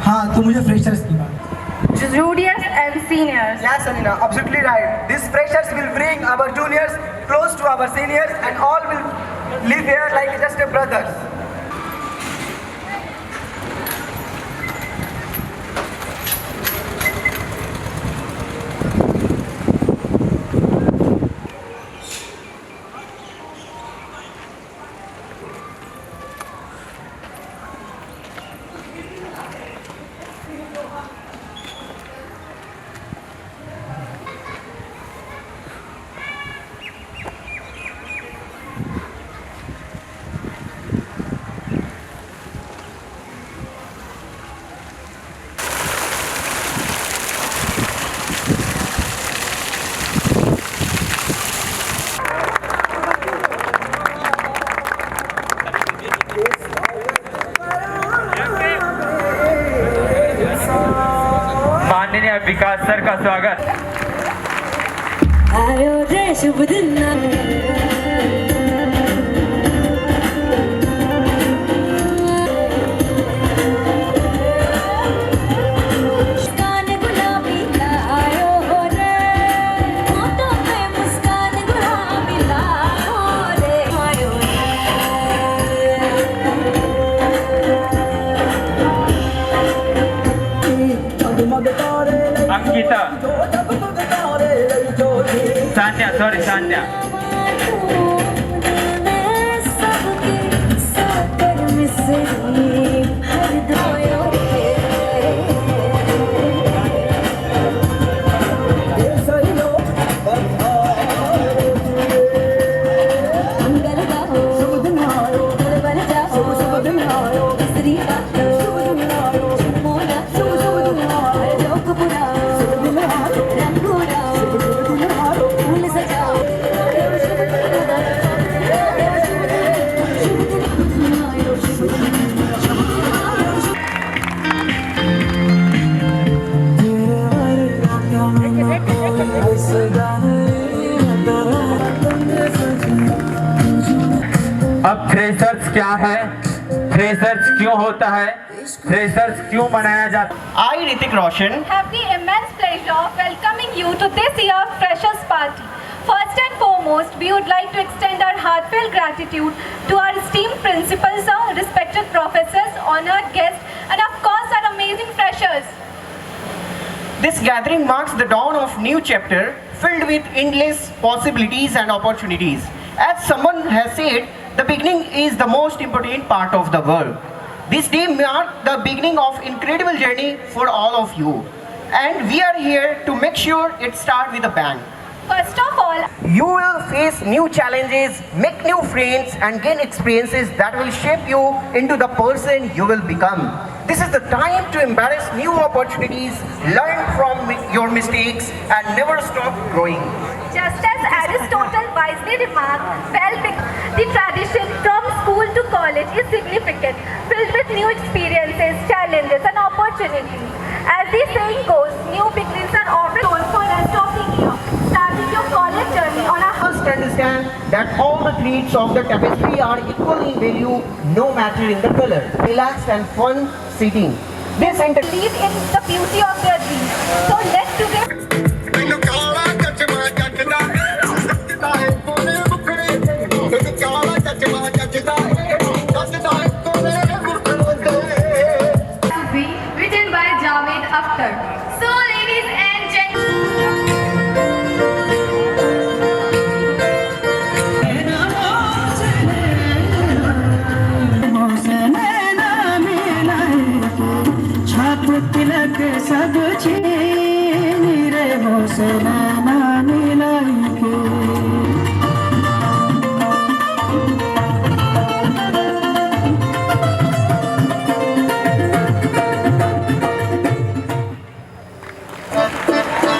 हाँ, तो मुझे फ्रेशर्स की बात। Juniors and seniors. Yes, Anina, absolutely right. These freshers will bring our juniors close to our seniors, and all will live here like just a brothers. माननीय विकास sir का स्वागत। आयो रे शुभ दिन अंकिता, सान्या, सॉरी सान्या। अब फ्रेशर्स क्या है, फ्रेशर्स क्यों होता है, फ्रेशर्स क्यों मनाया जाता है? I, Ritik Roshan, Have the immense pleasure of welcoming you to this year's Freshers Party. First and foremost, we would like to extend our heartfelt gratitude to our esteemed principals, our respected professors, honored guests, and of course our amazing freshers. this gathering marks the dawn of new chapter filled with endless possibilities and opportunities. As someone has said, the beginning is the most important part of the world. This day marked the beginning of incredible journey for all of you, and we are here to make sure it starts with a bang. First of all, You will face new challenges, make new friends, and gain experiences that will shape you into the person you will become. This is the time to embrace new opportunities, learn from your mistakes, and never stop growing. just as Aristotle wisely remarked, the tradition from school to college is significant, filled with new experiences, challenges, and opportunities. As the saying goes, new beginnings are often told for rest of the year. Starting your college journey on a First understand that all the threads of the tapestry are equal in value, no matter in the color. Relaxed and fun sitting. This believe in the beauty of their dreams. So let's together. ਮੈਨੂੰ ਕਾਲਾ ਕੱਚਮਾ ਜੱਜਦਾ ਜੱਜਦਾ ਏ ਕੋਲੇ ਮੁਖੜੇ ਮੈਨੂੰ ਕਾਲਾ ਕੱਚਮਾ ਜੱਜਦਾ ਏ ਜੱਜਦਾ ਏ ਕੋਲੇ ਮੁਖੜੇ Written by Javed Akhtar. So ladies and gentlemen, तिलक सब छीन रे हौसला ना मिलाई के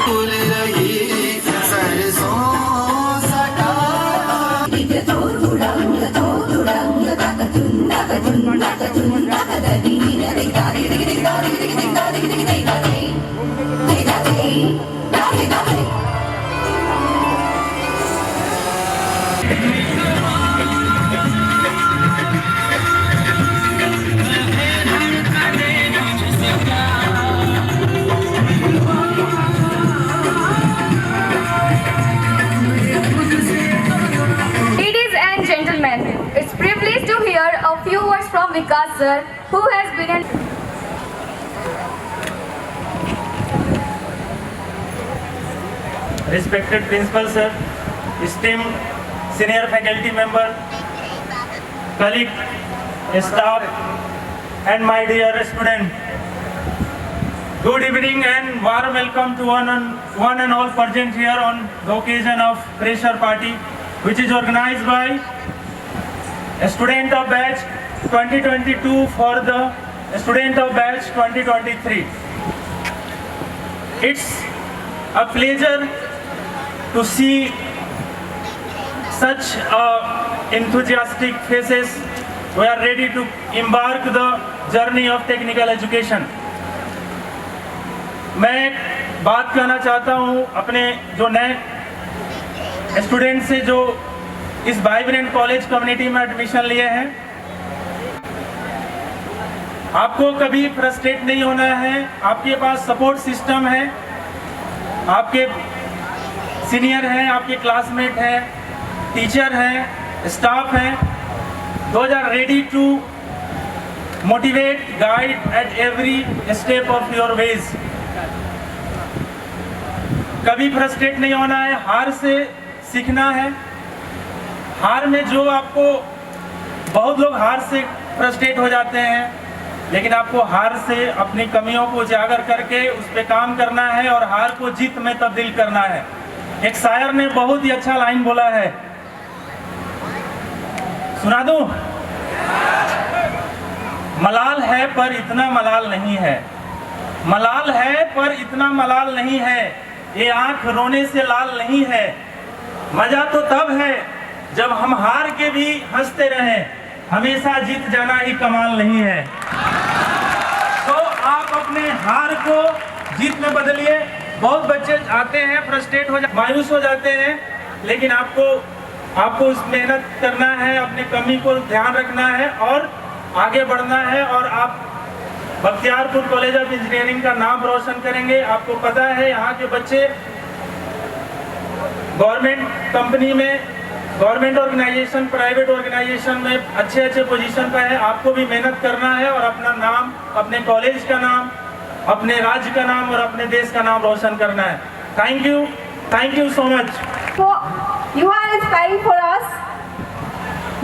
फूल रही सरसों सका Hey, respected principal sir, esteemed senior faculty member, colleague, staff, and my dear student. Good evening and warm welcome to one and all present here on the occasion of Fresher Party, which is organized by a student of batch 2022 for the student of batch 2023. It's a pleasure to see such enthusiastic faces who are ready to embark the journey of technical education. मैं एक बात कहना चाहता हूँ अपने जो नए student से जो इस वाइब्रेंट कॉलेज कम्युनिटी में एडमिशन लिए हैं, आपको कभी फ्रस्ट्रेट नहीं होना है। आपके पास सपोर्ट सिस्टम है, आपके सीनियर हैं, आपके क्लासमेट हैं, टीचर हैं, स्टाफ हैं, those are ready to motivate, guide at every step of your ways. कभी फ्रस्ट्रेट नहीं होना है, हार से सीखना है। हार में जो आपको, बहुत लोग हार से फ्रस्ट्रेट हो जाते हैं, लेकिन आपको हार से अपनी कमियों को उजागर करके उस पर काम करना है और हार को जीत में तब्दील करना है। एक शायर ने बहुत ही अच्छा लाइन बोला है, सुना दूं? मलाल है पर इतना मलाल नहीं है, मलाल है पर इतना मलाल नहीं है, ये आंख रोने से लाल नहीं है। मजा तो तब है जब हम हार के भी हंसते रहें, हमेशा जीत जाना ही कमाल नहीं है। तो आप अपने हार को जीत में बदलिए। बहुत बच्चे आते हैं, फ्रस्ट्रेट हो मायूस हो जाते हैं, लेकिन आपको उस मेहनत करना है, अपने कमी को ध्यान रखना है और आगे बढ़ना है, और आप बख्तियारपुर कॉलेज ऑफ इंजीनियरिंग का नाम रोशन करेंगे। आपको पता है यहाँ के बच्चे गवर्नमेंट कंपनी में, गवर्नमेंट ऑर्गेनाइजेशन, प्राइवेट ऑर्गेनाइजेशन में अच्छे पोजीशन पर है। आपको भी मेहनत करना है और अपना नाम, अपने कॉलेज का नाम, अपने राज्य का नाम और अपने देश का नाम रोशन करना है। Thank you so much. You are inspiring for us.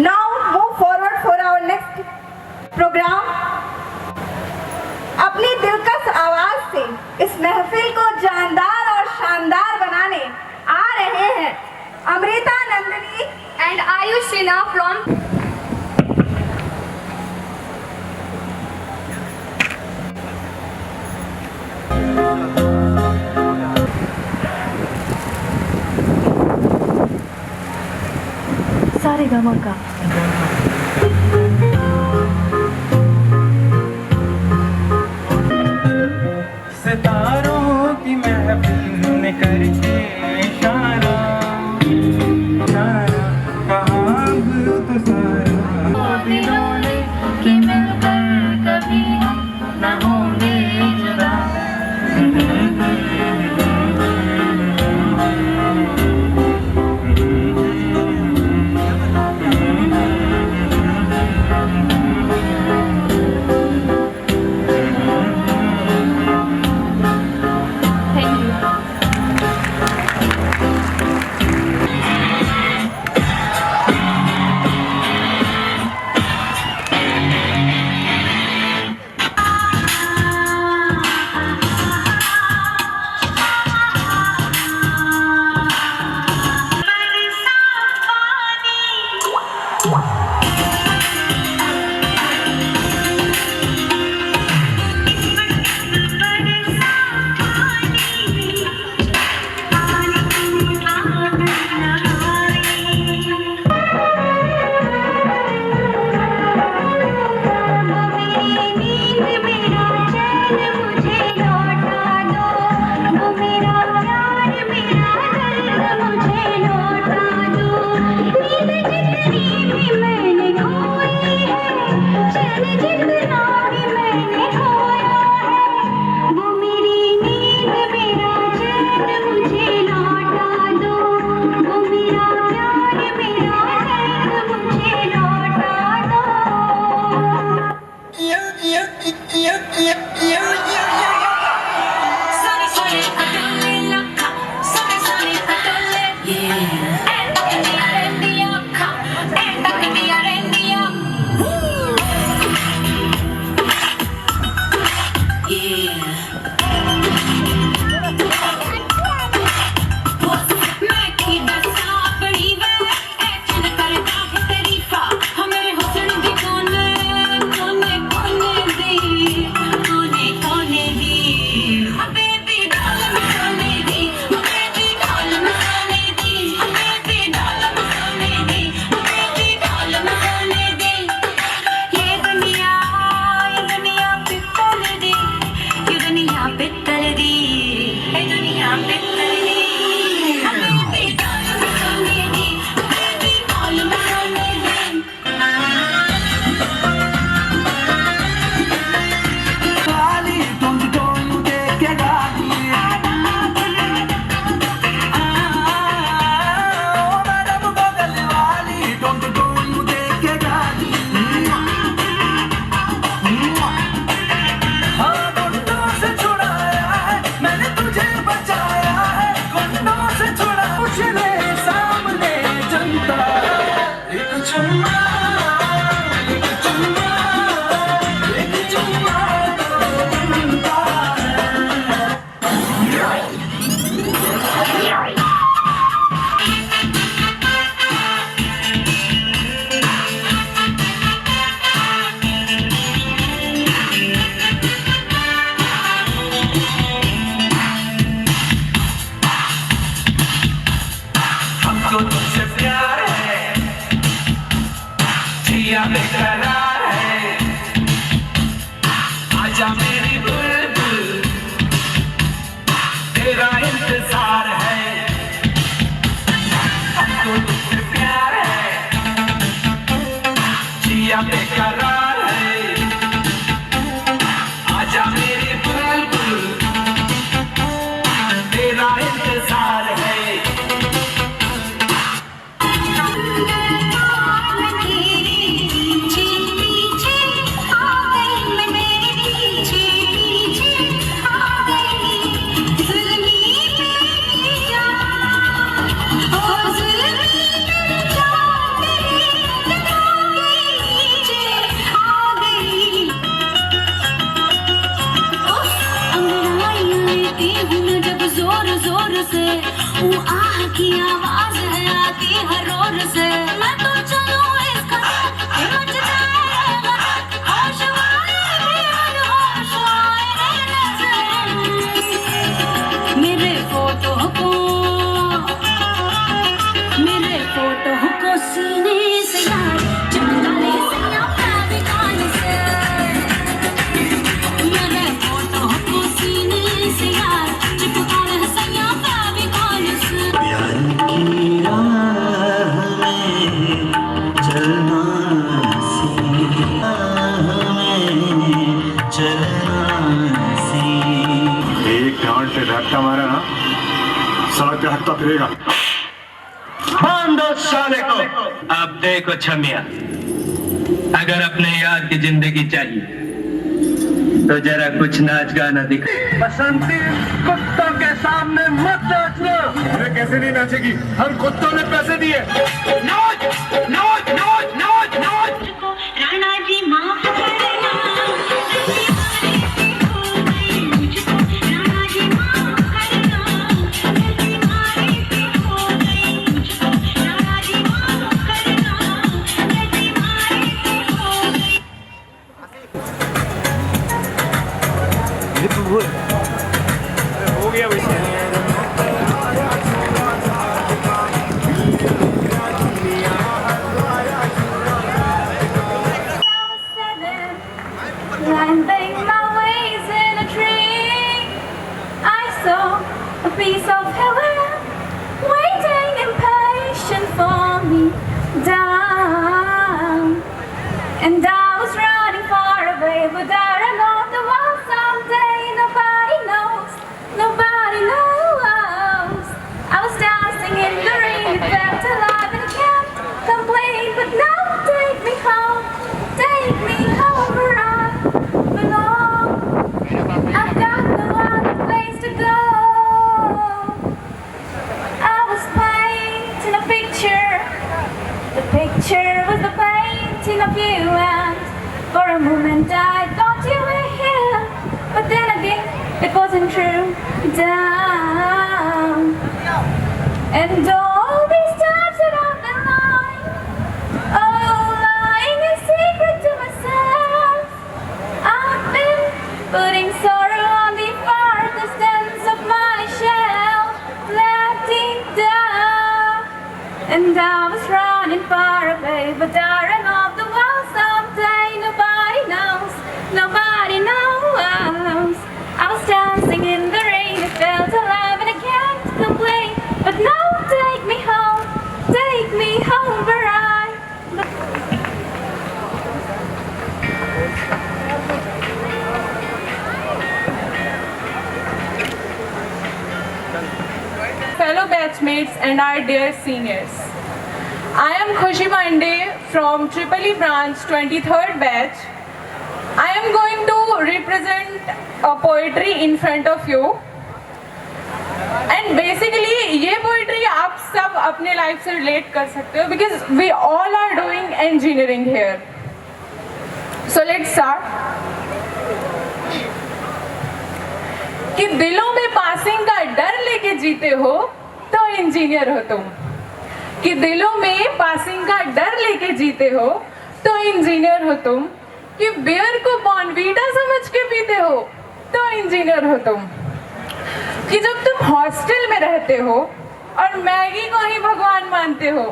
Now move forward for our next program. अपनी दिलकश आवाज से इस महफिल को जानदार और शानदार बनाने आ रहे हैं अमृता नंदिनी एंड आयुष सिन्हा फ्रॉम सारे गामा का। सितारों की महफिल में करके इशारा, कहाँ तो सारा दिलों ने कि मिलकर कभी न होंगे जुदा। हमको तुझसे प्यार है, जिया बेकरार है, आजा मेरी बुलबुल, तेरा इंतजार है। हमको तुझसे प्यार है, जिया बेकरार है, आजा मेरी बुलबुल, तेरा इंतजार है। से वो आह की आवाज है आती हर रोर से मैं तो चलूं इसका मच जाएगा होश वाले होश आए नजर मेरे फोटो को सीने से यार चिपका ले सैया फेविकॉल से मेरे फोटो को सीने से यार चिपका ले सैया फेविकॉल से प्यार की राह में चलना एक डांट पे धक्का मारा ना, सड़क पे हटता फिरेगा। बांधो साले को। अब देखो छमिया, अगर अपने यार की जिंदगी चाहिए तो जरा कुछ नाच गाना दिखा। बसंती कुत्तों के सामने मत नाचना। अरे कैसे नहीं नाचेगी, हम कुत्तों ने पैसे दिए। नाच नाच नाच नाच नाच। राणा जी माफ करना Landing my wings in a tree, I saw a piece of heaven waiting impatient for me down. And I was running far away, but I ran off the wall someday. Nobody knows, nobody knows. I was dancing in the rain, it felt alive and can't complain. But now take me home where I belong. I've got no other place to go. down. And all these times that I've been lying, oh, lying in secret to myself, I've been putting sorrow on the farthest ends of my shell, letting down. And I was running far away, but I ran off the wall someday. Nobody knows, nobody knows. I was dancing in the rain, it felt alive and I can't complain. But now take me home where I fellow batchmates and our dear seniors. I am Khushi Pandey from Triple E branch 23rd batch. I am going to represent a poetry in front of you. And basically ये poetry आप सब अपने life से relate कर सकते हो because we all are doing engineering here. So let's start. कि दिलों में पासिंग का डर लेके जीते हो तो इंजीनियर हो तुम. कि दिलों में पासिंग का डर लेके जीते हो तो इंजीनियर हो तुम. कि बियर को बॉर्नवीटा समझ के पीते हो तो इंजीनियर हो तुम. कि जब तुम हॉस्टल में रहते हो और मैगी को ही भगवान मानते हो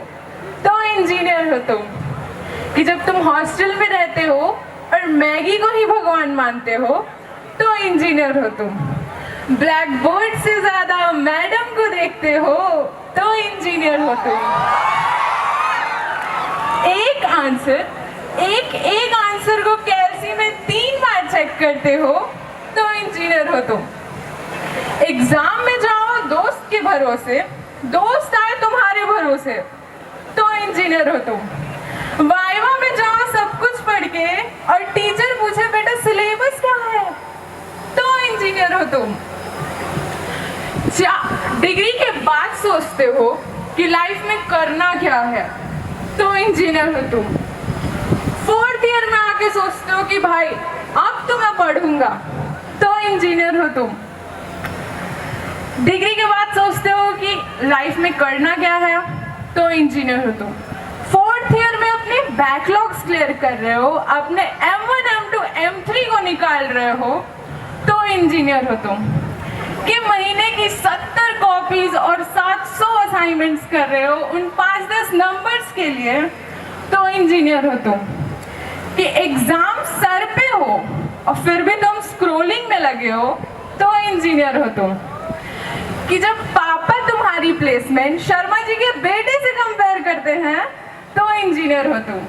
तो इंजीनियर हो तुम. कि जब तुम हॉस्टल में रहते हो और मैगी को ही भगवान मानते हो तो इंजीनियर हो तुम. ब्लैक बोर्ड से ज्यादा मैडम को देखते हो तो इंजीनियर हो तुम. एक आंसर को कैलसी में 3 बार चेक करते हो तो इंजीनियर हो तुम. एग्जाम में जाओ दोस्त के भरोसे, दोस्त आए तुम्हारे भरोसे तो इंजीनियर हो तुम. वाइवा में जाओ सब कुछ पढ़ के और टीचर पूछे बेटा सिलेबस क्या है तो इंजीनियर हो तुम. डिग्री के बाद सोचते हो कि लाइफ में करना क्या है तो इंजीनियर हो तुम. 4th ईयर में आके सोचते हो कि भाई अब तो मैं पढ़ूंगा तो इंजीनियर हो तुम. डिग्री के बाद सोचते हो कि लाइफ में करना क्या है तो इंजीनियर हो तुम. 4th ईयर में अपने बैकलॉग्स क्लियर कर रहे हो, अपने M1, M2, M3 को निकाल रहे हो तो इंजीनियर हो तुम. कि महीने की 70 कॉपीज और 700 असाइनमेंट्स कर रहे हो उन 5-10 नंबर्स के लिए तो इंजीनियर हो तुम. कि एग्जाम सर पे हो और फिर भी तुम स्क्रोलिंग में लगे हो तो इंजीनियर हो तुम. कि जब पापा तुम्हारी प्लेसमेंट शर्मा जी के बेटे से कंपेयर करते हैं तो इंजीनियर हो तुम.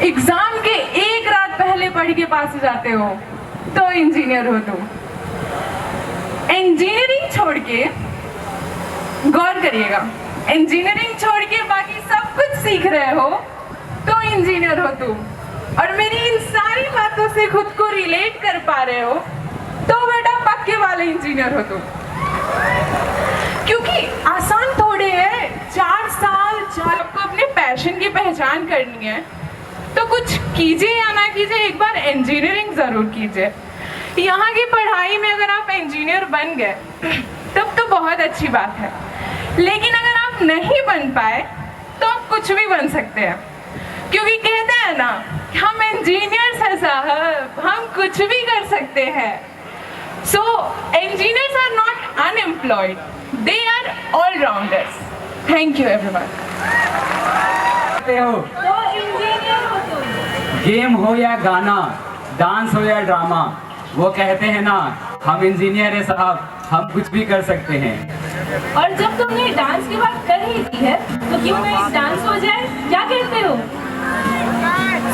एग्जाम के एक रात पहले पढ़ के पास हो जाते हो तो इंजीनियर हो तुम. इंजीनियरिंग छोड़ के गौर करिएगा, इंजीनियरिंग छोड़ के बाकी सब कुछ सीख रहे हो तो इंजीनियर हो तुम. और मेरी इन सारी बातों से खुद को रिलेट कर पा रहे हो तो बेटा पक्के वाले इंजीनियर हो तुम. क्योंकि आसान थोड़े है 4 साल आपको अपने पैशन की पहचान करनी है तो कुछ कीजिए या ना कीजिए एक बार इंजीनियरिंग जरूर कीजिए. यहाँ की पढ़ाई में अगर आप इंजीनियर बन गए तब तो बहुत अच्छी बात है, लेकिन अगर आप नहीं बन पाए तो आप कुछ भी बन सकते हैं. क्योंकि कहते हैं ना हम इंजीनियर्स हैं साहब, हम कुछ भी कर सकते हैं. So engineers are not unemployed, they are allrounders. Thank you everyone. तो इंजीनियर हो तुम. गेम हो या गाना, डांस हो या ड्रामा, वो कहते हैं ना हम इंजीनियर है साहब, हम कुछ भी कर सकते हैं. और जब तुमने डांस की बात कर ही दी है तो क्यों ना एक डांस हो जाए, क्या कहते हो?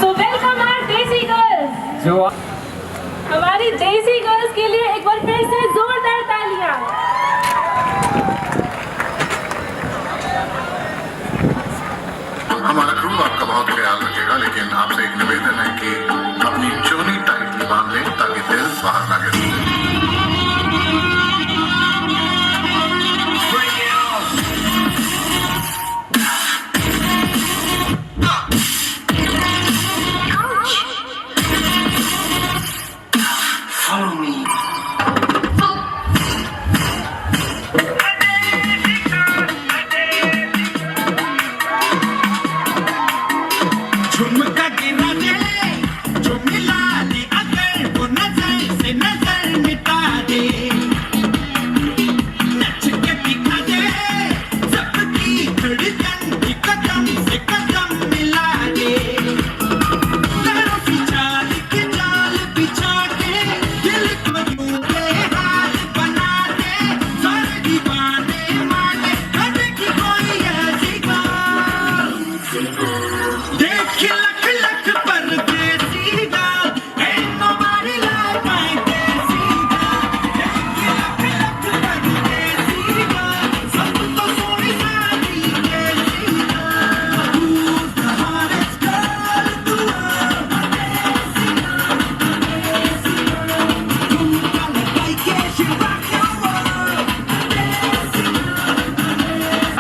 सो वेलकम आवर देसी गर्ल्स. जो हमारी देसी गर्ल्स के लिए एक बार फिर से जोरदार तालियां. हमारा क्रू आपका बहुत ख्याल रखेगा, लेकिन आपसे एक निवेदन है कि अपनी चोली टाइटली बांध लें ताकि दिल बाहर ना गिरे. Follow me. मिटा दे नच के दिखा दे सबकी धड़कन की कदम से कदम मिला दे पैरों की चाल की चाल बिछा के दिल को यूं बेहाल बना दे सारे दीवाने माने कभी की कोई ऐसी बात देख लख लख परदेसी दा ain't nobody like my देसी दा देख लख लख परदेसी दा सब तो सोनी सारी देसी दा Who's the hottest girl तू तुम कल like it she rock your world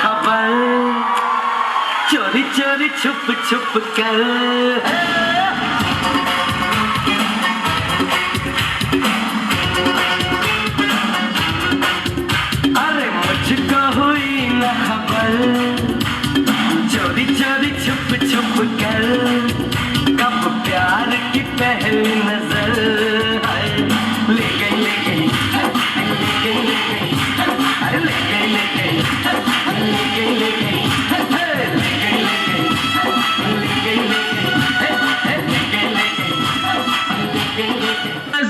खबर चोरी चोरी छुप छुप कर अरे मुझको हुई न खबर चोरी चोरी छुप छुप कर कब प्यार की पहली नजर हाय ले गई ले गई ले गई ले गई अरे ले गई ले गई ले गई ले गई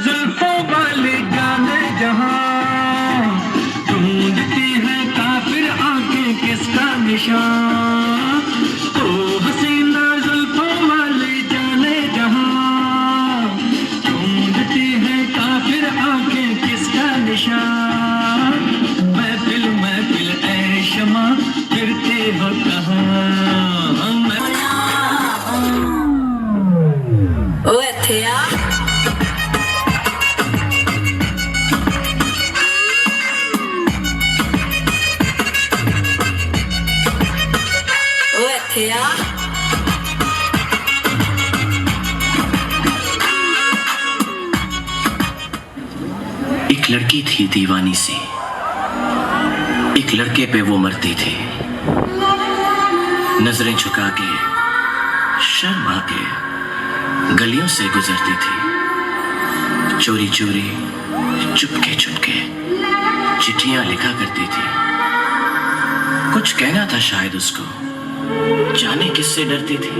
जुल्फों वाले जाने जहां ढूंढती है काफिर आंखें किसका निशान ओ हसीना जुल्फों वाले जाने जहां ढूंढती है काफिर आंखें किसका निशान महफिल महफिल ऐ शमा फिरते हो कहाँ ओ ਇੱਥੇ ਆ ओ ਇੱਥੇ ਆ एक लड़की थी दीवानी सी एक लड़के पे वो मरती थी नजरें झुका के शर्मा के गलियों से गुजरती थी चोरी चोरी चुपके चुपके चिट्ठियां लिखा करती थी कुछ कहना था शायद उसको जाने किससे डरती थी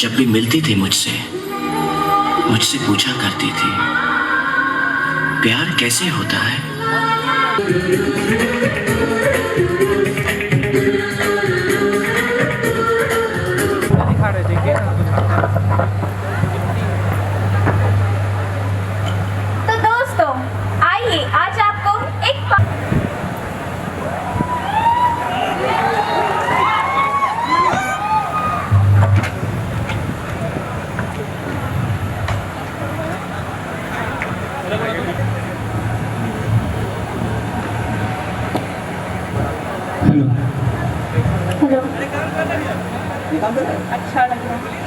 जब भी मिलती थी मुझसे पूछा करती थी प्यार कैसे होता है तो दोस्तों आइए आज आपको एक हेलो अच्छा लग रहा है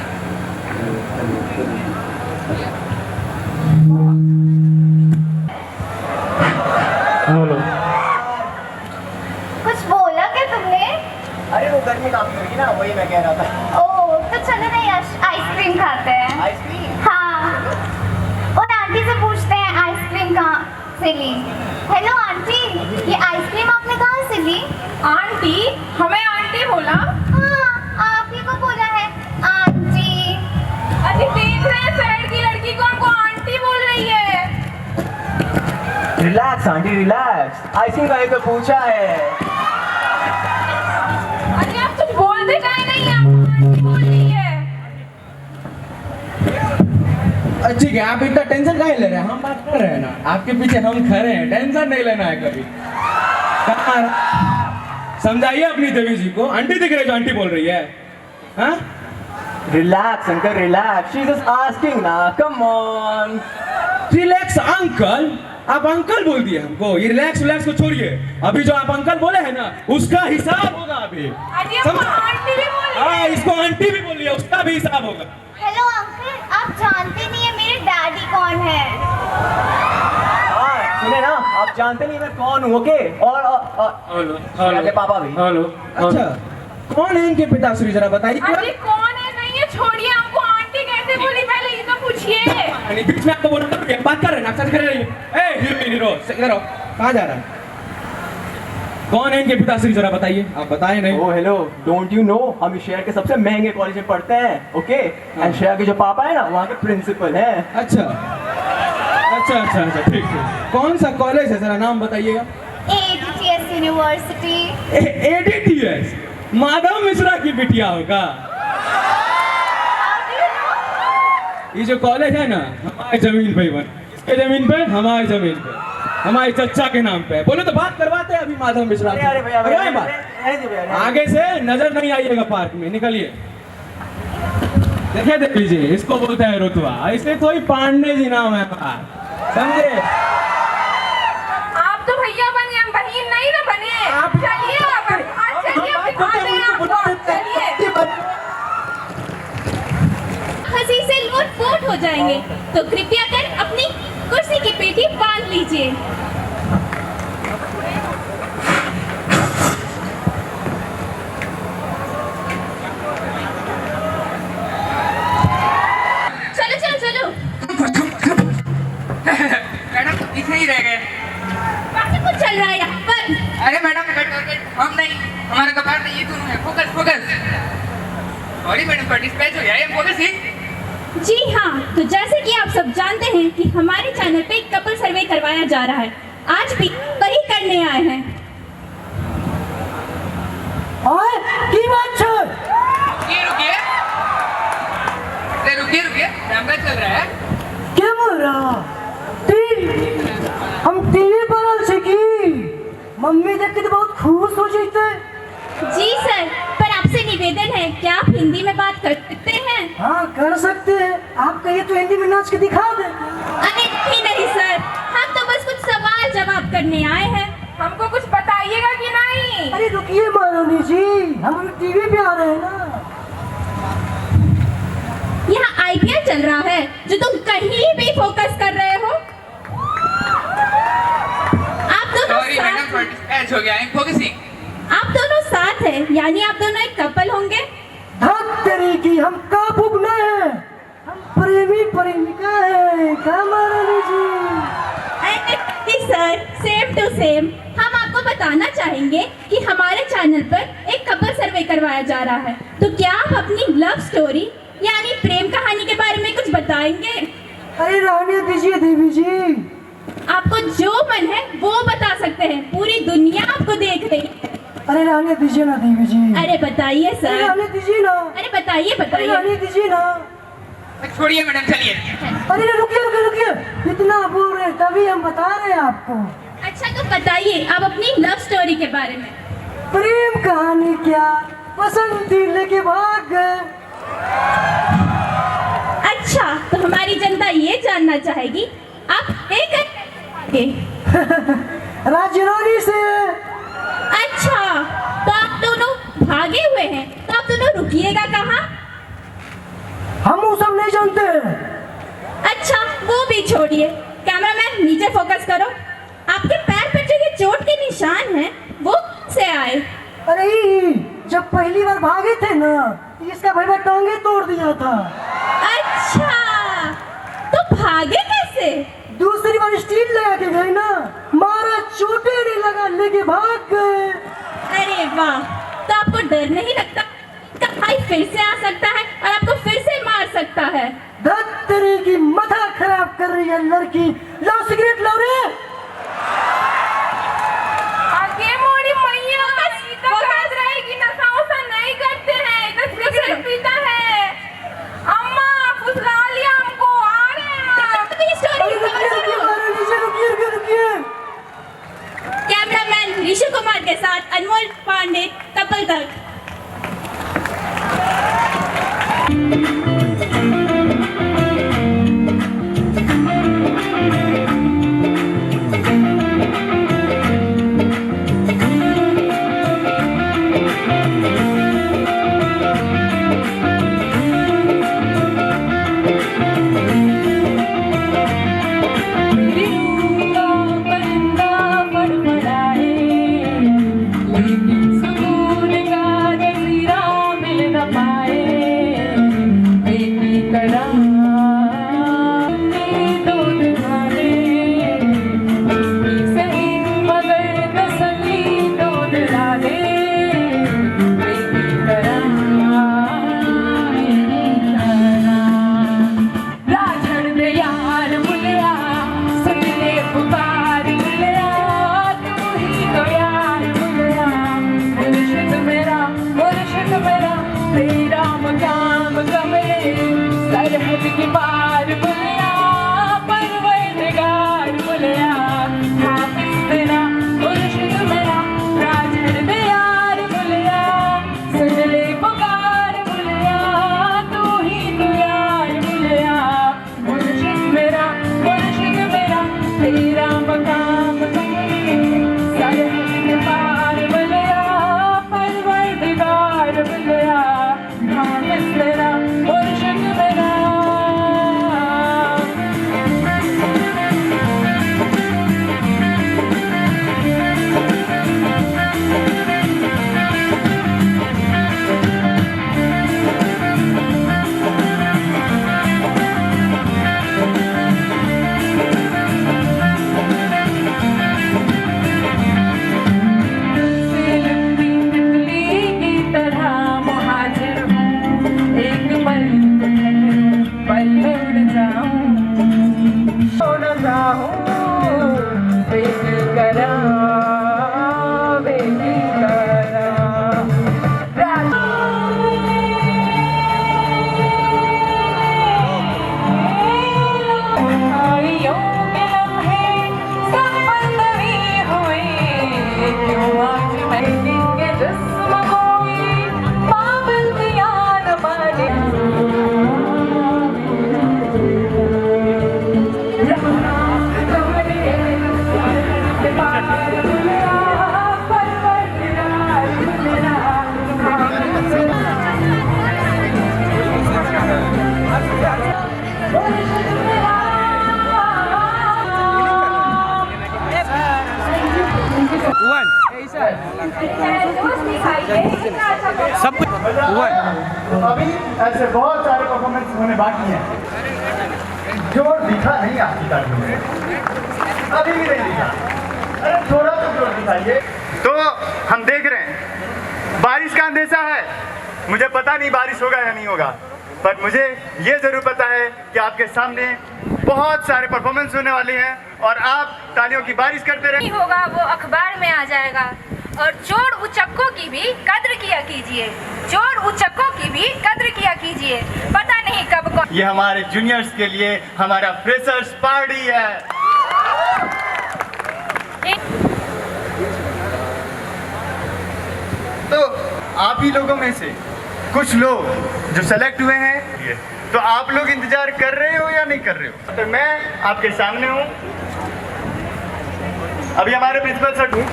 कुछ बोला क्या तुमने? अरे वो गर्मी काफी होगी ना वही मैं कह रहा था ओह तो चलो ना यार आइसक्रीम खाते हैं। आइसक्रीम हाँ और आंटी से पूछते हैं आइसक्रीम कहाँ से ली। हेलो आंटी ये आइसक्रीम आपने कहाँ से ली? आंटी हमें आंटी बोला? हाँ आप ही को बोला है आंटी। अरे देख रहे हैं साइड की लड़की को हमको आंटी बोल रही है। रिलैक्स आंटी रिलैक्स आइसक्रीम वाले को पूछा है अरे आप कुछ बोलते काहे नहीं है आंटी बोल रही है। ठीक है आप इतना टेंशन काहे ले रहे हैं हम बात कर रहे हैं ना आपके पीछे हम खड़े हैं टेंशन नहीं लेना है कभी समझाइए अपनी देवी जी को आंटी दिख रही है जो आंटी बोल रही है हाँ relax uncle relax she is just asking ना कम ऑन रिलैक्स अंकल आप अंकल बोल दिए हमको ये रिलैक्स रिलैक्स को छोड़िए अभी जो आप अंकल बोले हैं ना उसका हिसाब होगा अभी अरे हमको आंटी भी बोल रही हाँ है। इसको आंटी भी बोलिए उसका भी हिसाब होगा हेलो अंकल आप जानते नहीं है मेरे डैडी कौन है? हाँ सुने ना आप जानते नहीं मैं कौन हूँ ओके और मेरे पापा भी हेलो अच्छा कौन है इनके पिताश्री जरा बताइए अरे कौन है नहीं है छोड़िए हमको आंटी कैसे बोली पहले ये तो पूछिए। आणि बीच में आपको बोलना था बात कर रहे हैं, आप खड़े रहिए। ए हीरोइन हीरो इधर आओ, कहाँ जा रहा है? कौन है इनके पिताश्री, जरा बताइए। आप बताए नहीं। ओ हेलो, डोंट यू नो हम इस शहर के सबसे महंगे कॉलेज में पढ़ते हैं, ओके? एंड शहर के जो पापा है ना, वहाँ के प्रिंसिपल हैं। अच्छा अच्छा अच्छा अच्छा, ठीक ठीक। कौन सा कॉलेज है, जरा नाम बताइएगा। ADTS university. ADTS Madhav Mishra की बिटिया होगा। ये जो कॉलेज है ना, हमारी जमीन पे बन, इसके जमीन पे, हमारी जमीन पे, हमारे चचा के नाम पे। बोलो तो बात करवाते हैं अभी माधव मिश्रा। अरे भैया करवाएं बात। आगे से नजर नहीं आइएगा पार्क में, निकलिए। देखिए देख लीजिए, इसको बोलते हैं रुतबा, इसलिए कोई पांडे जी नाम है, समझे? आप तो भैया बन गए, हम बहन नहीं ना बने। आप चलिए हंसी से लोट-पोट हो जाएंगे, तो कृपया कर अपनी कुर्सी की पेटी बांध लीजिए। चलो चलो चलो। मैडम पीछे ही रह गए। बाकी कुछ चल रहा है यहाँ पर। अरे मैडम हम नहीं, हमारा कपार नहीं, ये दोनों है। Focus focus. सॉरी मैडम, पर डिस्पैच हो गया है, फोकस ही। जी हाँ, तो जैसे कि आप सब जानते हैं कि हमारे चैनल पे एक कपल सर्वे करवाया जा रहा है। आज भी वही करने आए हैं। और की बात है? रुकिए रुकिए रुकिए, कैमरा चल रहा है। क्या बोल रहा? हम टीवी पर की मम्मी देख के तो बहुत खुश हो जाते। जी सर, पर आपसे निवेदन है, क्या आप हिंदी में बात कर सकते हैं? हाँ कर सकते हैं, आप कहिए तो हिंदी में नाच के दिखा दे। अरे नहीं सर, हम तो बस कुछ सवाल जवाब करने आए हैं। हमको कुछ बताइएगा कि नहीं? अरे रुकिए महारानी जी, हम टीवी पे आ रहे हैं ना। यहाँ IPL चल रहा है, जो तुम कहीं भी फोकस कर रहे हो। आप दोनों सॉरी मैडम, पर डिस्पैच हो गया है, फोकसिंग। आप दोनों साथ हैं, यानी आप दोनों एक कपल होंगे। धत्तरी की हम काबू न है, हम प्रेमी प्रेमिका है, क्या महारानी जी? सर सेम टू सेम, हम आपको बताना चाहेंगे कि हमारे चैनल पर एक कपल सर्वे करवाया जा रहा है, तो क्या आप अपनी लव स्टोरी यानी प्रेम कहानी के बारे में कुछ बताएंगे? अरे रहने दीजिए देवी जी, आपको जो मन है वो बता सकते हैं, पूरी दुनिया आपको देख रही है। अरे रहने दीजिए ना देवी जी। अरे बताइए सर। अरे रहने दीजिए ना। अरे बताइए बताइए। रहने दीजिए ना। छोड़िए मैडम, चलिए। अरे रुकिए रुकिए रुकिए, इतना बोल रहे तभी हम बता रहे हैं आपको। अच्छा तो बताइए आप अपनी लव स्टोरी के बारे में। प्रेम कहानी क्या, पसंद थी लेके भाग गए। अच्छा तो हमारी जनता ये जानना चाहेगी आप एक राजरानी से। अच्छा तो आप दोनों भागे हुए हैं, तो आप दोनों रुकिएगा कहाँ? हम वो सब नहीं जानते। अच्छा वो भी छोड़िए, कैमरामैन नीचे फोकस करो। आपके पैर पर जो ये चोट के निशान हैं वो से आए? अरे जब पहली बार भागे थे ना, इसका भैया टांगे तोड़ दिया था। अच्छा तो भागे कैसे? दूसरी बार स्टील लगा के गए ना, मारा चोटे नहीं लगा, लेके भाग गए। अरे वाह, तो आपको डर नहीं लगता भाई फिर से आ सकता है और आपको फिर से मार सकता है? धत्तरी की माथा खराब कर रही है लड़की। लो सिगरेट लो रे। आगे मोड़ी मैया फोकस रहेगी, नशा वशा नहीं करते हैं, इधर सिगरेट पीता है। अम्मा फुसला लिया हमको, आ रहे हैं। कैमरामैन ऋषि कुमार के साथ अनमोल पांडे, कपल तक। राहों बेटी करा बेटी करा आइयों के लम्हे सब बंदवी हुए क्यों आज मैं के जिस्म कोई पागल दिया न पाले सब कुछ हुआ है। अभी ऐसे बहुत सारे परफॉर्मेंस होने बाकी हैं जो दिखा नहीं आपकी तालियों में, अभी भी नहीं दिखा। अरे थोड़ा तो जोर दिखाइए। तो हम देख रहे हैं बारिश का अंदेशा है, मुझे पता नहीं बारिश होगा या नहीं होगा, पर मुझे ये जरूर पता है कि आपके सामने बहुत सारे परफॉर्मेंस होने वाले हैं और आप तालियों की बारिश करते रहे। होगा वो अखबार में आ जाएगा। और चोर उचक्कों की भी कद्र किया कीजिए, चोर उचक्कों की भी कद्र किया कीजिए, पता नहीं कब कौन। ये हमारे जूनियर्स के लिए हमारा फ्रेशर्स पार्टी है। तो आप ही लोगों में से कुछ लोग जो सेलेक्ट हुए हैं, तो आप लोग इंतजार कर रहे हो या नहीं कर रहे हो? तो मैं आपके सामने हूँ। अभी हमारे प्रिंसिपल सर एक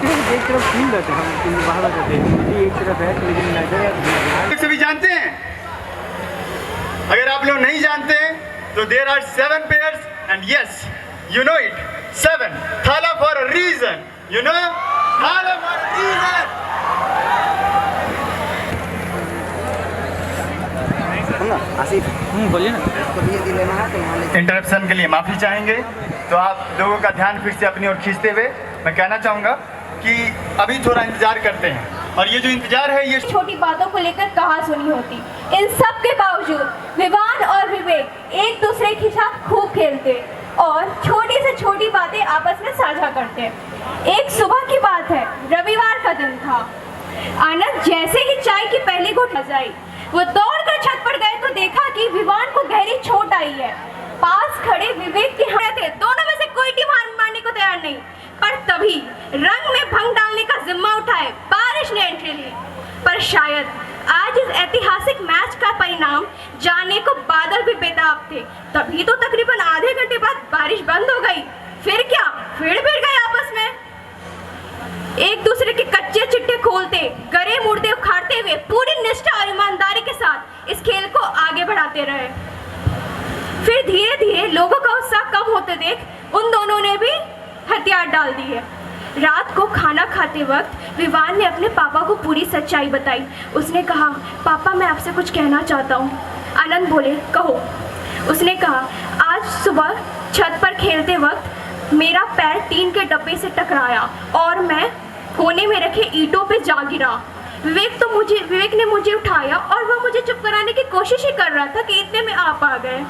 तरफ सुन लेते हैं, हम बाहर जाते हैं, एक तरफ है लेकिन नजर सभी जानते हैं। अगर आप लोग नहीं जानते तो there are 7 pairs and yes you know it, 7 Thala for a reason, you know Thala for a reason. बोलिए ना। इंटरप्शन के लिए माफी चाहेंगे। तो आप लोगों का ध्यान फिर से अपनी ओर खींचते हुए मैं कहना चाहूँगा कि अभी थोड़ा इंतजार करते हैं, और ये जो इंतजार है ये छोटी बातों को लेकर कहाँ सुनी होती। इन सब के बावजूद विवान और विवेक एक दूसरे के साथ खूब खेलते और छोटी से छोटी बातें आपस में साझा करते। एक सुबह की बात है, रविवार का दिन था। आनंद जैसे ही चाय की पहली घुट आई, वो दौड़कर छत पर गए तो देखा कि विवान को गहरी चोट आई है। पास खड़े विवेक के हाथ थे, दोनों में से कोई टीम हार मानने को तैयार नहीं, पर तभी रंग में भंग डालने का जिम्मा उठाए बारिश ने एंट्री ली। पर शायद आज इस ऐतिहासिक मैच का परिणाम जानने को बादल भी बेताब थे। तभी तो तकरीबन आधे घंटे बाद बारिश बंद हो गई। फिर क्या, फिर भिड़ गए आपस में, एक दूसरे के कच्चे चिट्टे खोलते, गरे मुर्दे उखाड़ते हुए पूरी निष्ठा और ईमानदारी के साथ इस खेल को आगे बढ़ाते रहे। फिर धीरे धीरे लोगों का उत्साह कम होते देख उन दोनों ने भी हथियार डाल दिए। रात को खाना खाते वक्त विवान ने अपने पापा को पूरी सच्चाई बताई। उसने कहा, पापा मैं आपसे कुछ कहना चाहता हूँ। आनंद बोले, कहो। उसने कहा, आज सुबह छत पर खेलते वक्त मेरा पैर टीन के डब्बे से टकराया और मैं कोने में रखे ईंटों पे जा गिरा। विवेक ने मुझे उठाया और वह मुझे चुप कराने की कोशिश ही कर रहा था कि इतने में आप आ गए।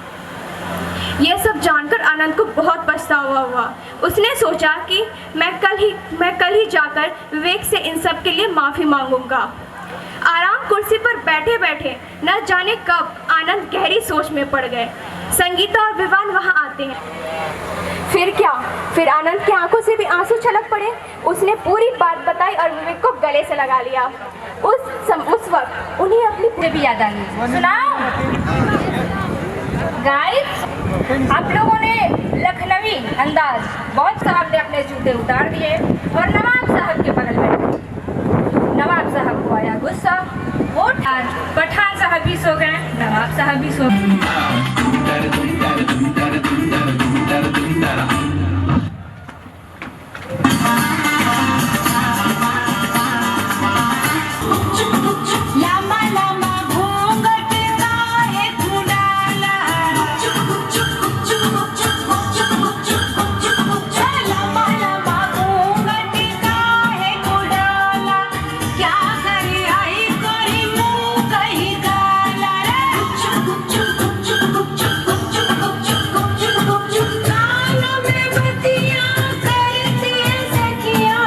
यह सब जानकर आनंद को बहुत पछतावा हुआ। उसने सोचा कि मैं कल ही जाकर विवेक से इन सब के लिए माफ़ी मांगूंगा। आराम कुर्सी पर बैठे बैठे न जाने कब आनंद गहरी सोच में पड़ गए। संगीता और विवान वहाँ आते हैं। फिर क्या, फिर आनंद की आंखों से भी आंसू छलक पड़े। उसने पूरी बात बताई और विवेक को गले से लगा लिया। उस वक्त उन्हें अपनी भी याद आ गई। सुनाओ गाइस, आप लोगों ने लखनवी अंदाज, बहुत साहब ने अपने जूते उतार दिए और नवाब साहब के बगल में नवाब साहब को आया गुस्सा। वो पठान साहब भी सो गए, नवाब साहब भी सो गए। बतिया करती है सखिया,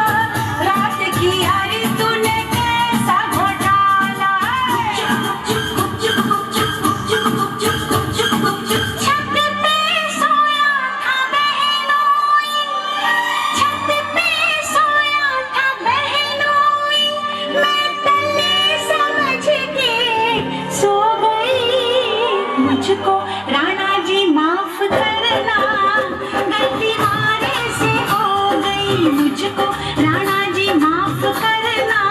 रात की यारी तूने कैसा घोटाला छत पे सोया था बहनोई, छत पे सोया था बहनोई, मैं तले समझ के सो गई। मुझको राणा जी माफ करना, गलती मारे से हो गई। मुझको राणा जी माफ करना,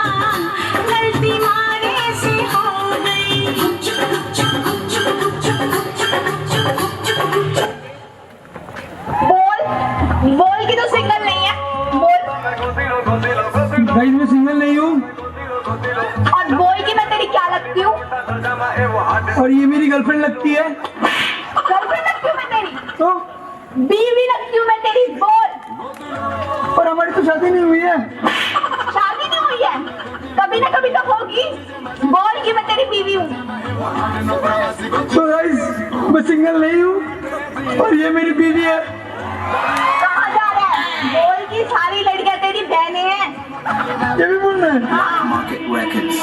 गलती मारे से हो गई। बोल बोल की तो सिंगल नहीं है, बोल। गाइस मैं सिंगल नहीं हूँ और बोल की मैं तेरी क्या लगती हूँ? और ये मेरी गर्लफ्रेंड लगती है। गर्लफ्रेंड लगती हूँ मैं तेरी? तो बीवी लगती हूँ मैं तेरी, बोल। और हमारी तो शादी नहीं हुई है। शादी नहीं हुई है, कभी ना कभी तो होगी। बोल कि मैं तेरी बीवी हूँ। तो गाइस मैं सिंगल नहीं हूँ और ये मेरी बीवी है। कहाँ जा रहा है? बोल कि सारी लड़कियाँ तेरी बहनें हैं। ये भी बोलना है? Market Records.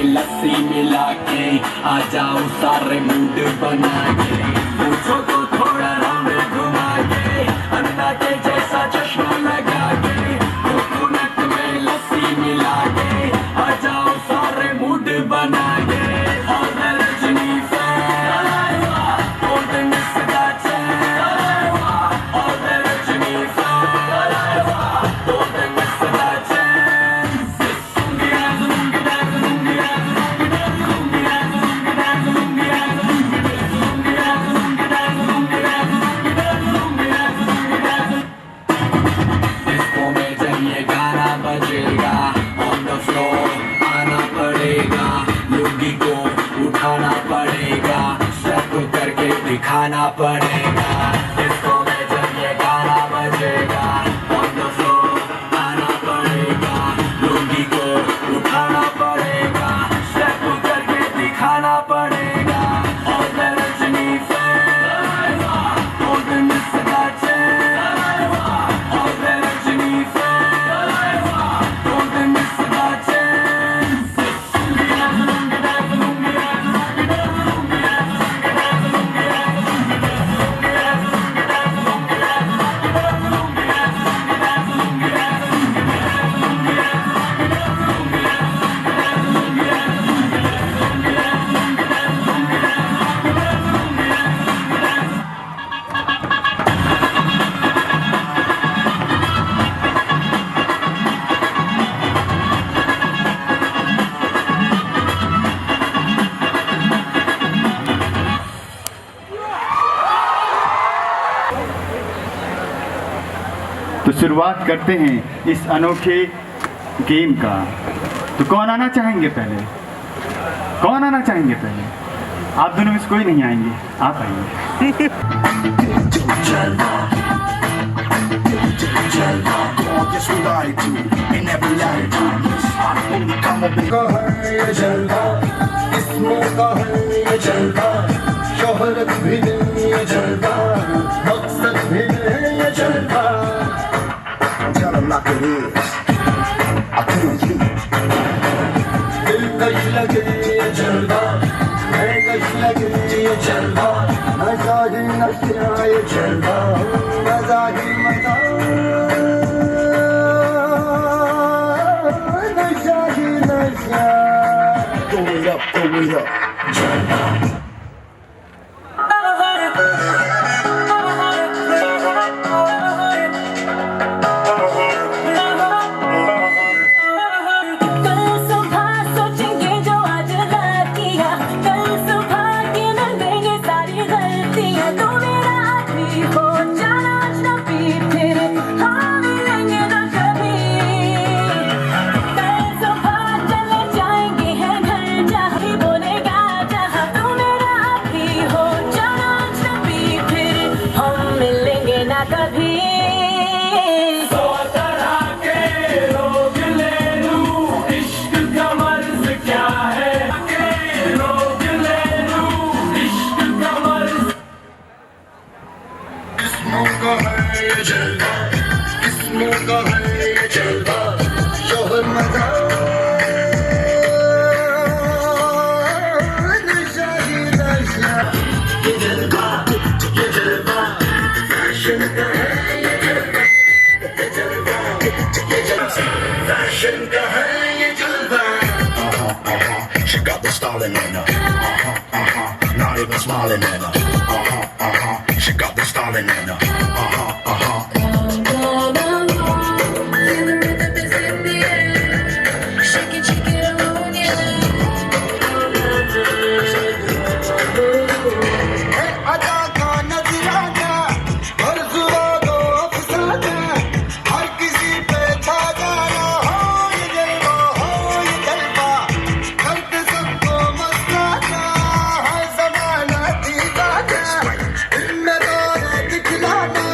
लस्सी मिला के आ जाओ सारे मूड बना के, पूछो तो थोड़ा राउंड घुमा के, अन्ना के जैसा चश्मा लगा के, कोकोनट में लस्सी मिला के आ जाओ सारे मूड बना के। और Rajni fan don't miss that chance, और Rajni fan don't miss that chance। Disco में जब ये गाना बजेगा, ऑन द फ्लोर आना पड़ेगा, लुंगी को उठाना पड़ेगा, स्टेप करके दिखाना पड़ेगा। डिस्को में जब ये गाना बजेगा, ऑन द फ्लोर आना पड़ेगा, लुंगी को उठाना पड़ेगा, स्टेप करके दिखाना पड़ेगा। और Rajni fan don't miss that chance, और Rajni fan don't miss that chance। तो शुरुआत करते हैं इस अनोखे गेम का। तो कौन आना चाहेंगे पहले? कौन आना चाहेंगे पहले? आप दोनों में से कोई नहीं आएंगे, आप आइए। शोहरत भी नहीं ये जलवा, मकसद भी नहीं ये जलवा। Tell them like it is, I couldn't use। दिलकश लगे ये जलवा, महकश लगे ये जलवा, मजा ही नशा ये जलवा, मजा ही मजा। throw it up, throw it up. कल सुबह सोचेंगे जो आज गलत किया, कल सुबह गिन देंगे सारी गलतियां। तू मेरा आदमी हो जाना अजनबी, फिर हम मिलेंगे ना कभी। कल सुबह चले जाएंगे हैं घर, जहाँ भी बोलेगा जहाँ। तू मेरा आदमी हो जाना अजनबी, फिर हम मिलेंगे ना कभी। किस्मों का है ये जलवा, किस्मों का है ये जलवा, शोहर मजा नशा ही नशा। ये जलवा फैशन का है ये जलवा, ये जलवा फैशन का है ये जलवा। She got the styling in her. Not even smiling in her. She got the styling in her. अदा का नजराना हर जुबा को अफसाना, हर किसी पे छा जाना। हो ये जलवा, हो ये जलवा, करते सबको मस्ताना। हर जमाना दीवाना, इनमें दौलत दिखलाना।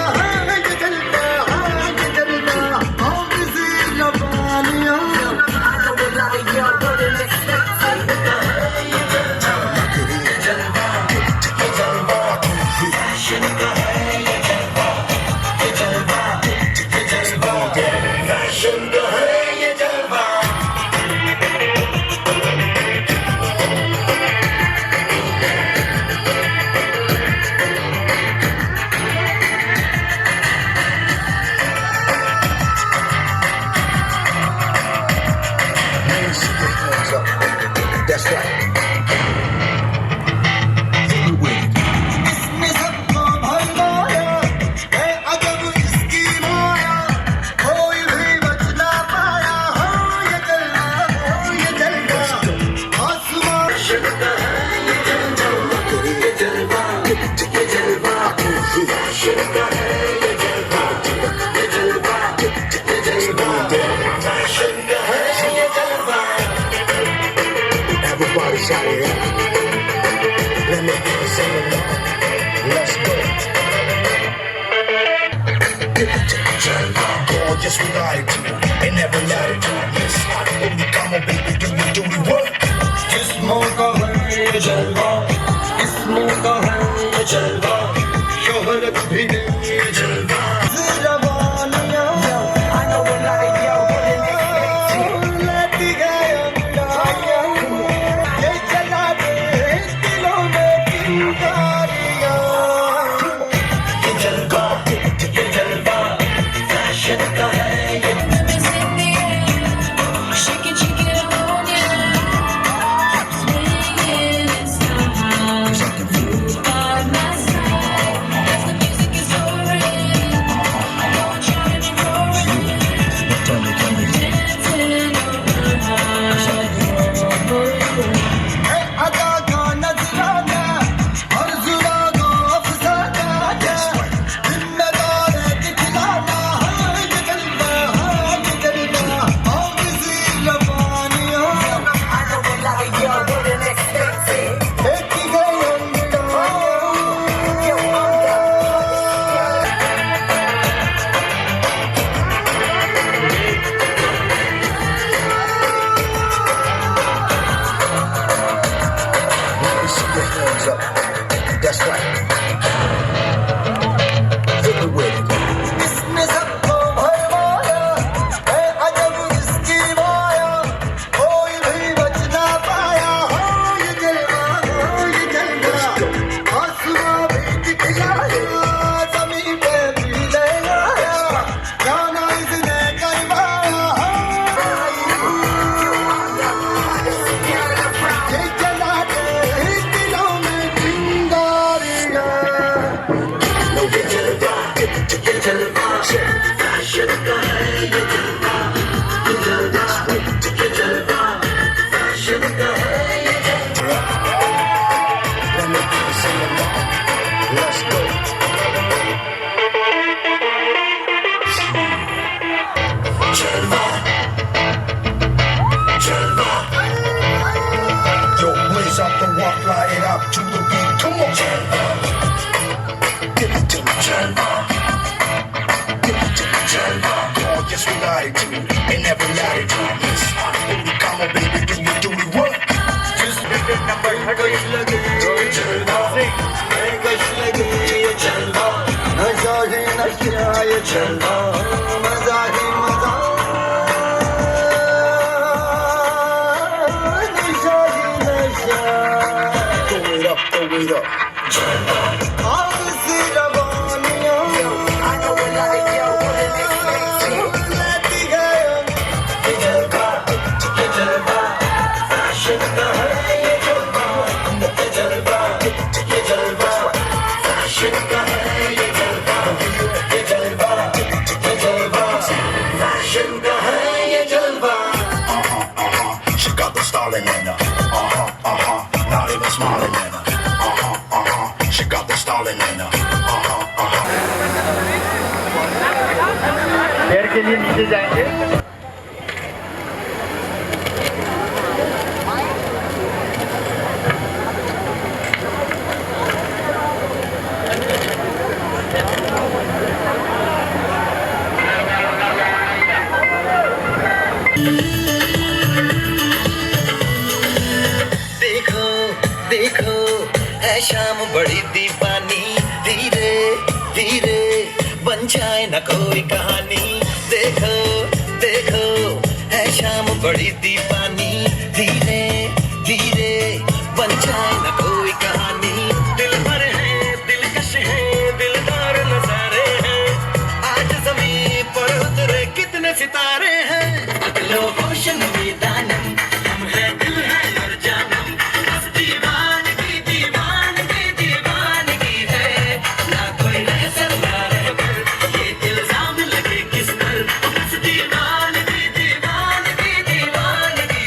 multiply it up to the beat. Come on, Jalva. Give it to me, Jalva. Give it to me, Jalva. Gorgeous with attitude and never latitude. Miss Booty, come on, baby, do you do the work? Just pick it up and कश लगे ये Jalva. कश लगे ये Jalva. नशा है नशा ये Jalva. मजा ही मजा. Throw it up. All the Ravania. I know we like you. Let it go. Jalva, Jalva. Fashion का है ये Jalva. Jalva, Jalva. Fashion का है ये Jalva. Jalva, Jalva. Fashion का है ये Jalva. She got the styling in her. Not even smiling at her. She got the stalling in her. पैर के लिए नीचे जाएंगे. देखो देखो है शाम बड़ी दीवानी. धीरे धीरे बन जाए न कोई कहानी. देखो देखो है शाम बड़ी दीवानी. धीरे धीरे बन जाए न कोई कहानी. दिल भर है दिलकश है दिलदार नजारे हैं. आज ज़मीं पर उतरे कितने सितारे हैं. अगलो होशन मैदानम हम हैं दिल है और जानम. बस दीवानगी दीवानगी दीवानगी है. ना कोई रह सकता रह कर ये इल्जाम लगे किस पर. बस दीवानगी दीवानगी दीवानगी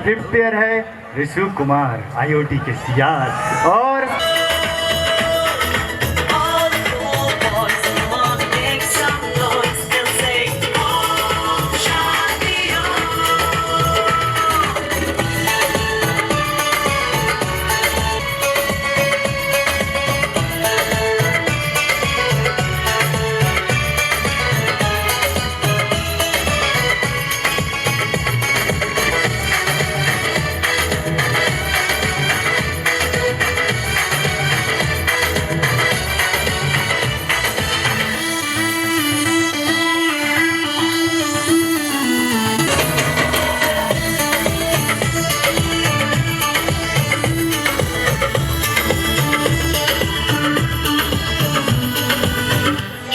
फिफ्थ ईयर है ऋषु कुमार IOT के CR और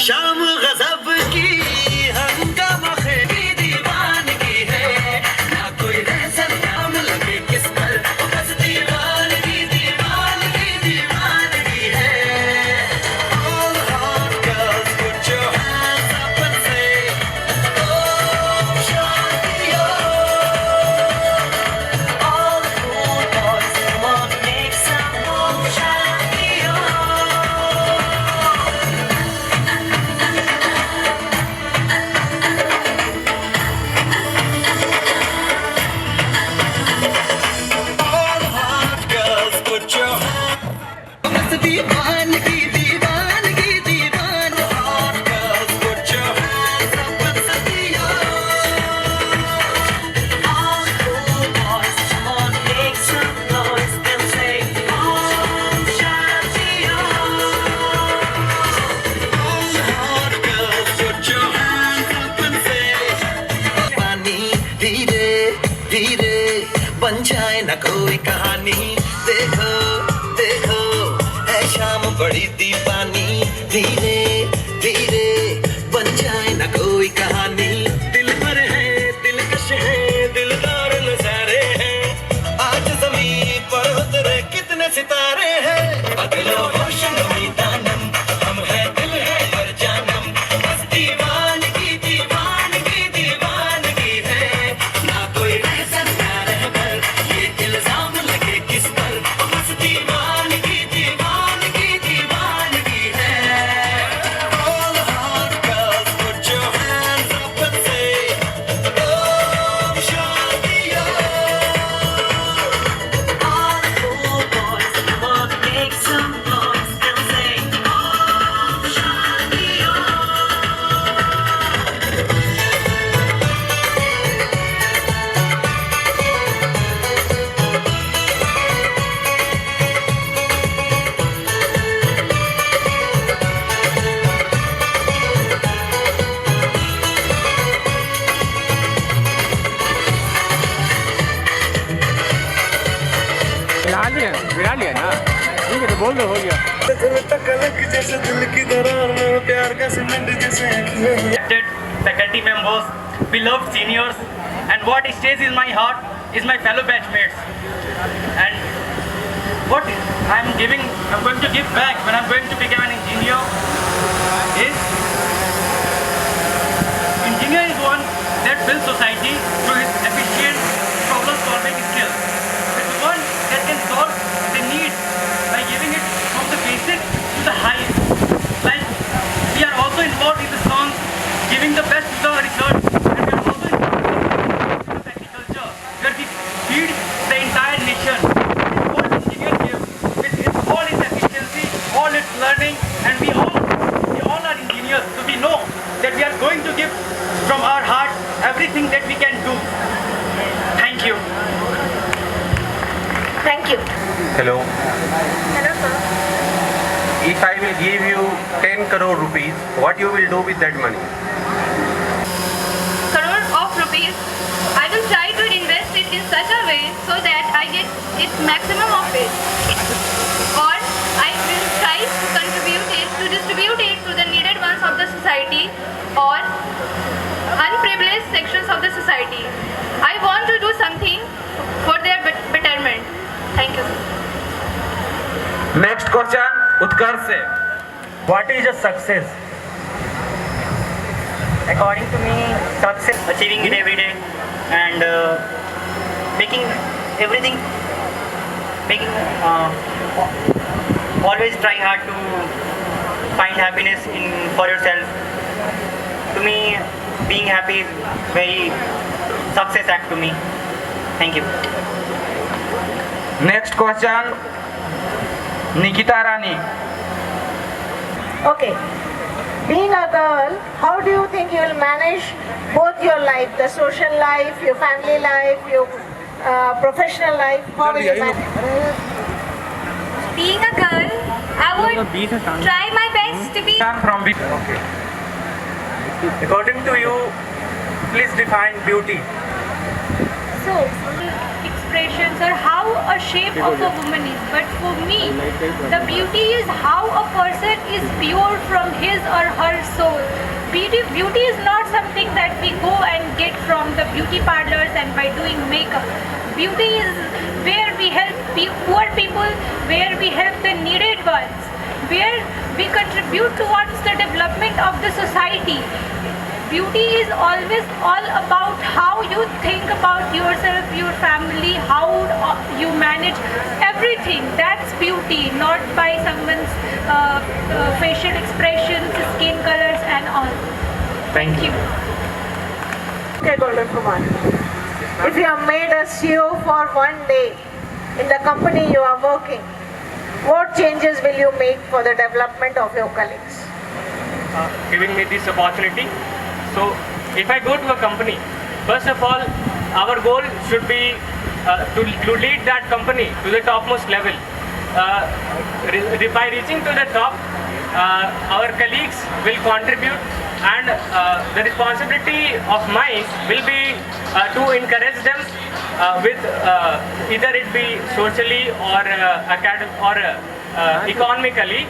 शाम गजब की हंगामा खेली दीवानगी है ना कोई रह सकता हम लगे किस पर बस दीवानगी दीवानगी दीवानगी है All hot girls put your hands up and say Om Shanti Om All cool boys come on make some Om Shanti Om All hot girls put your बस दीवानगी दीवानगी दीवान Hot girls put your hands up and say All cool boys come on make some noise and say Om Shanti Om All hot girls put your hands up and say पानी धीरे धीरे बन जाए न कोई कहानी देखो देखो है शाम बड़ी दीवानी धीरे धीरे बन जाए न कोई कहानी दिल पर है दिलकश है दिलदार नजारे हैं आज जमीन पर उतरे कितने सितारे हैं अगलो रोशन दानम हम है दिल है पर जानम बस दीवानगी दीवानगी दीवानगी है ना कोई रह सकता रह पर ये इल्जाम लगे किस पर बस दीवानगी दीवानगी दीवानगी है All hot girls put your hands up and say Om Shanti All cool boys come on make some noise and say Om Shanti गिरा लिया ना ठीक है तो बोल दो हो गया कलक जैसे दिल की दरार में प्यार का सीमेंट जैसे faculty members, beloved seniors, and what stays in my heart is my fellow batchmates. And what I'm going to give back when I'm going to become an engineer is engineer is one that builds society through his efficient problem-solving skills. It's one that can solve the needs by giving it from the basic to the highest. Like we are also involved in the song giving the best to the research, and we are also involved in agriculture where we feed the entire nation. What engineer gives with all its efficiency, all its learning, and we all are engineers, so we know that we are going to give from our heart everything that we can do. Thank you. Thank you. Hello. Hello, sir. If I will give you 10 crore rupees, what you will do with that money? Crore of rupees, I will try to invest it in such a way so that I get its maximum of it. Or I will try to distribute it to the needed ones of the society or unprivileged sections of the society. I want to do something for their betterment. Thank you. Next question, Utkarsh se. What is a success? According to me, success achieving it every day and making everything, making always try hard to find happiness for yourself. To me, being happy is very success act to me. Thank you. Next question, Nikita Rani. Okay. Being a girl, how do you think you will manage both your life, the social life, your family life, your professional life? How will you manage? Being a girl, I would try my best to be. From okay. According to you, please define beauty. So, expressions or how a shape of a woman is. But for me, the beauty is how a person is pure from his or her soul. Beauty is not something that we go and get from the beauty parlors and by doing makeup. Beauty is where we help poor people, where we help the needed ones, where we contribute towards the development of the society. Beauty is always all about how you think about yourself, your family, how you manage everything. That's beauty, not by someone's facial expressions, skin colors and all. Thank you. Okay, Golden Kumar. If you are made a CEO for one day in the company you are working, what changes will you make for the development of your colleagues? Giving me this opportunity. So, if I go to a company, first of all, our goal should be to lead that company to the topmost level. By reaching to the top, our colleagues will contribute, and the responsibility of mine will be to encourage them with either it be socially or economically.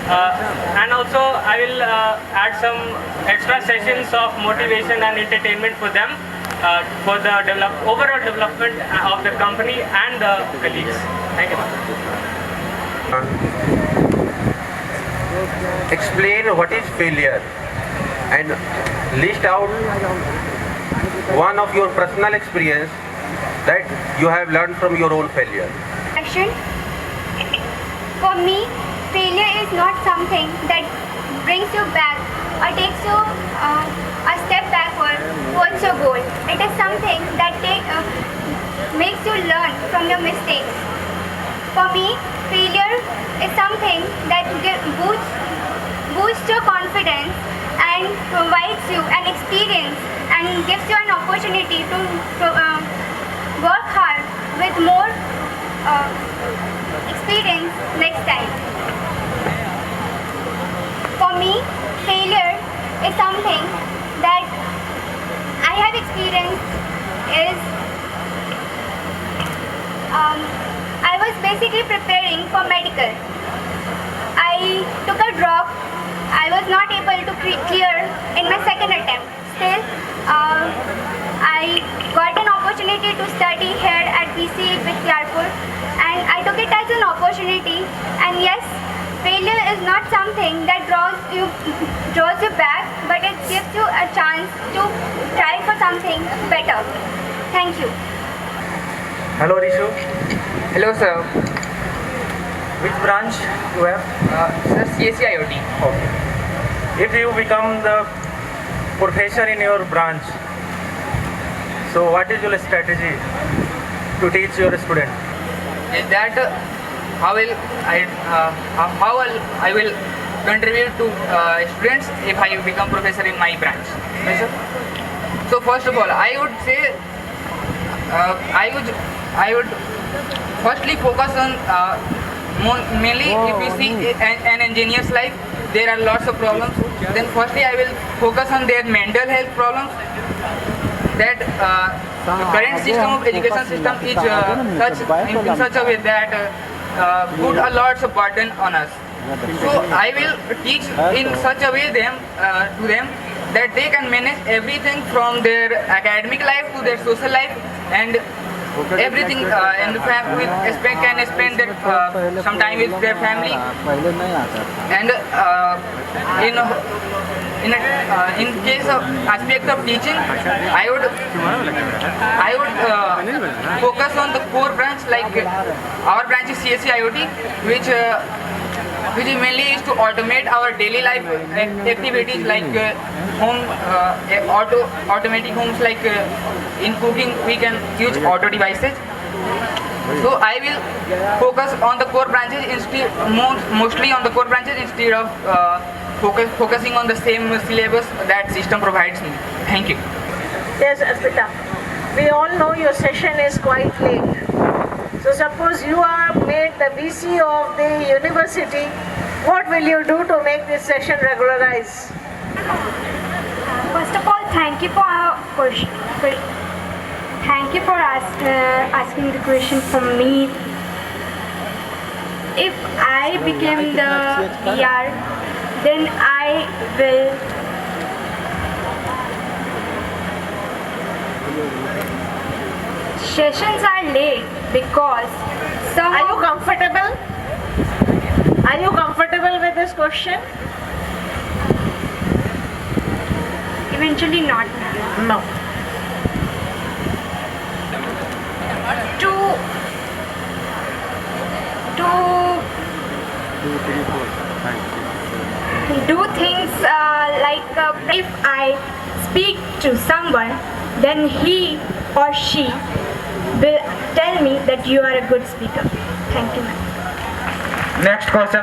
And also I will add some extra sessions of motivation and entertainment for them for the overall development of the company and the colleagues. Thank you. Explain what is failure and list out one of your personal experience that you have learned from your own failure. Action. For me, failure is not something that brings you back or takes you a step backward towards your goal. It is something that makes you learn from your mistakes. For me, failure is something that boosts your confidence and provides you an experience and gives you an opportunity to work hard with more experience next time. For me, failure is something that I have experienced is I was basically preparing for medical. I took a drop. I was not able to clear in my second attempt. Still, I got an opportunity to study here at BCA Bikhyarpur, and I took it as an opportunity. And yes, failure is not something that draws you back, but it gives you a chance to try for something better. Thank you. Hello, Rishu. Hello, sir. Which branch you have? Sir, CSE-IoT. Okay. If you become the professor in your branch, so what is your strategy to teach your student? Is that how I will contribute to students if I become professor in my branch? Yes, sir. So first of all, I would say I would firstly focus on mainly if you see an engineer's life, there are lots of problems. Then firstly I will focus on their mental health problems. That the current system of education system is in such a way that put a lots of burden on us. So I will teach in such a way to them that they can manage everything from their academic life to their social life and everything and can spend their some time with their family and in case of aspect of teaching, I would focus on the core branch, like our branch is CSE IoT, which is mainly is to automate our daily life activities, like automating homes, like in cooking we can use auto devices. So I will focus on the core branches instead, mostly on the core branches instead of focusing on the same syllabus that system provides me. Thank you. Yes, Arpita. We all know your session is quite late. So suppose you are made the VC of the university, what will you do to make this session regularize? First of all, thank you for our question. Thank you for asking the question from me. If I became the PR, then I will sessions are late because some. Are you comfortable? Are you comfortable with this question? Eventually not. No. To do things like if I speak to someone, then he or she will tell me that you are a good speaker. Thank you, ma'am. Next question.